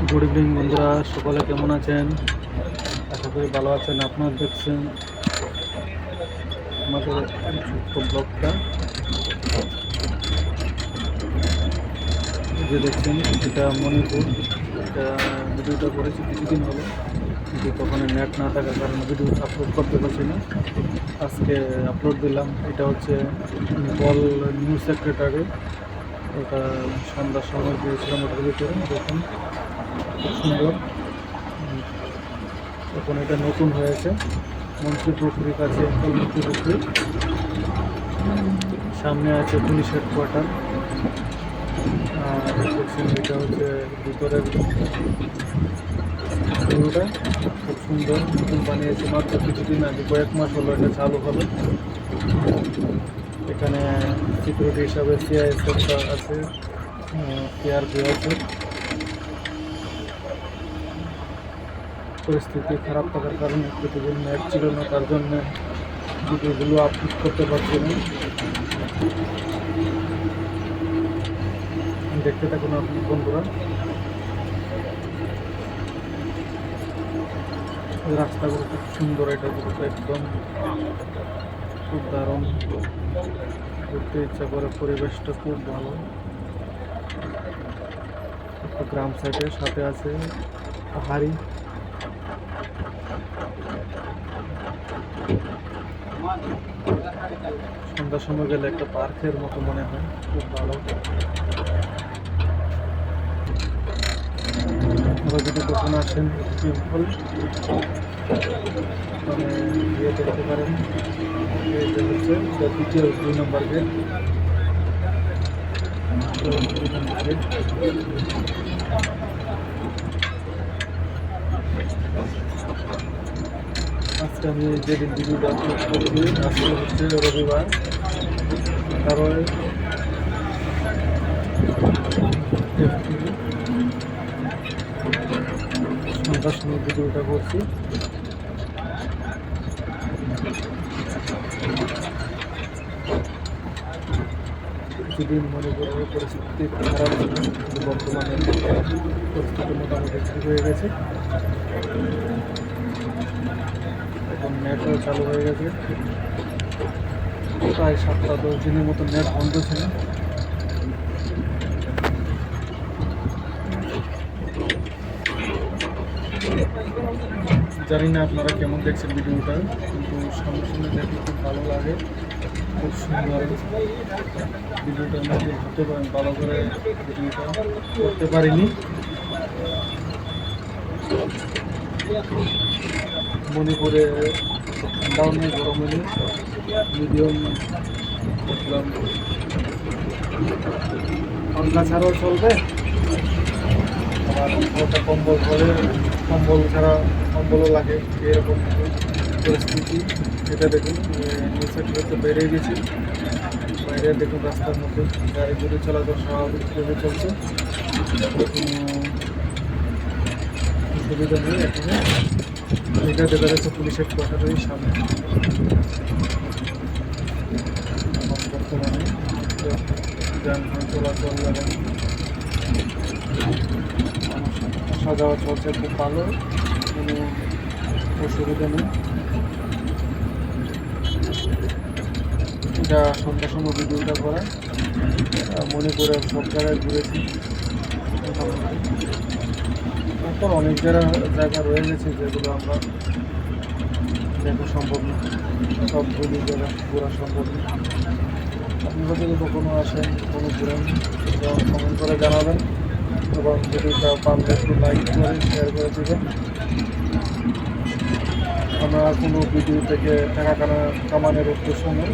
Good evening বন্ধুরা, সকলে কেমন আছেন? আশা করি ভালো আছেন। আপনারা দেখছেন আমাদের ছোট্ট ব্লগটা, যে দেখছেন এটা মণিপুর। এটা ভিডিওটা করেছি কিছুদিন হলো, কিন্তু তখন নেট না থাকার কারণে ভিডিও আপলোড করতে পারছি না। আজকে আপলোড দিলাম। এটা হচ্ছে বল নিউ সেক্রেটারি। ওটা সন্ধ্যার সময় গিয়েছিলাম ওটার ভিতরে। দেখুন খুব সুন্দর। এখন এটা নতুন হয়েছে মন্ত্রী পুকুরির কাছে, মন্ত্রী পুকুরি। সামনে আছে পুলিশ হেডকোয়ার্টার। আর দেখছেন এটা হচ্ছে ভিতরের ভিউটা, খুব সুন্দর। নতুন বানিয়েছে, মাত্র কিছুদিন আগে, কয়েক মাস হলো এটা চালু হলো। এখানে সিকিউরিটি হিসাবে সিআইএসএফ আছে, সিআরপি আছে। পরিস্থিতি খারাপ থাকার কারণে প্রতিদিন নেট ছিল না, তার জন্য ভিডিওগুলো আপলোড করতে পারছি না। দেখতে থাকুন আপনি বন্ধুরা। রাস্তাগুলো খুব সুন্দর, এটা একদম খুব দারুণ, ঘুরতে ইচ্ছা করে। পরিবেশটা খুব ভালো। একটা গ্রাম সাইডের সাথে আছে পাহাড়ি। সন্ধ্যার সময় গেলে একটা পার্কের মতো মনে হয়, খুব ভালো। আপনারা যদি কখনো আসেন পিম্পল মানে গিয়ে দেখতে পারেন। এটা হচ্ছে দ্বিতীয় 2 নম্বর গেট। আজকে আমি যেদিন ভিডিওটা আপলোড করছি, আজকে হচ্ছে রবিবার। তারপরে সন্ধ্যার সময় ভিডিওটা করছি। কিছুদিন মণিপুরের পরিস্থিতি খারাপ ছিল, কিন্তু বর্তমানে পরিস্থিতি মোটামুটি ঠিক হয়ে গেছে। এখন নেটও চালু হয়ে গেছে। প্রায় 7-10 দিনের মতো নেট বন্ধ ছিল। জানি না আপনারা কেমন দেখছেন ভিডিওটা, কিন্তু সামনে সামনে দেখলে খুব ভালো লাগে, খুব সুন্দর। ভিডিওটার মধ্যে হতে পারেন, ভালো করে ভিডিওটা করতে পারিনি। মণিপুরে ঠান্ডাও নেই, গরমও নেই, মিডিয়াম দেখলাম। পাঙ্খা ছাড়াও চলবে, আবার ওটা কম্বল ধরে, কম্বল ছাড়া কম্বলও লাগে, এরকম পরিস্থিতি। এটা দেখুন নিচে তো বেরিয়ে গেছি, বাইরে দেখুন রাস্তার মধ্যে গাড়ি ঘুরে চলাচল স্বাভাবিকভাবে চলছে, সুবিধা নেই এখানে। এটা দেখা যাচ্ছে পুলিশ হেডকোয়ার্টারের সামনে। বর্তমানে যানবাহন চলাচল এবং আসা যাওয়া চলছে খুব ভালো, কোনো অসুবিধা নেই। এটা সন্ধ্যার সময় ভিডিওটা করা। মণিপুরের সব জায়গায় ঘুরেছি তারপর অনেক জায়গা রয়ে গেছে যেগুলো আমরা দেখা সম্ভব না, সবগুলি জায়গা ঘোরা সম্ভব না। আপনারা যদি কখনো আসেন, কোনো ঘুরেন, কমেন্ট করে জানাবেন এবং ভিডিওটা পারলে একটু লাইক করে শেয়ার করে দেবেন। আমরা কোনো ভিডিও থেকে টাকা কামানোর উদ্দেশ্য নেই,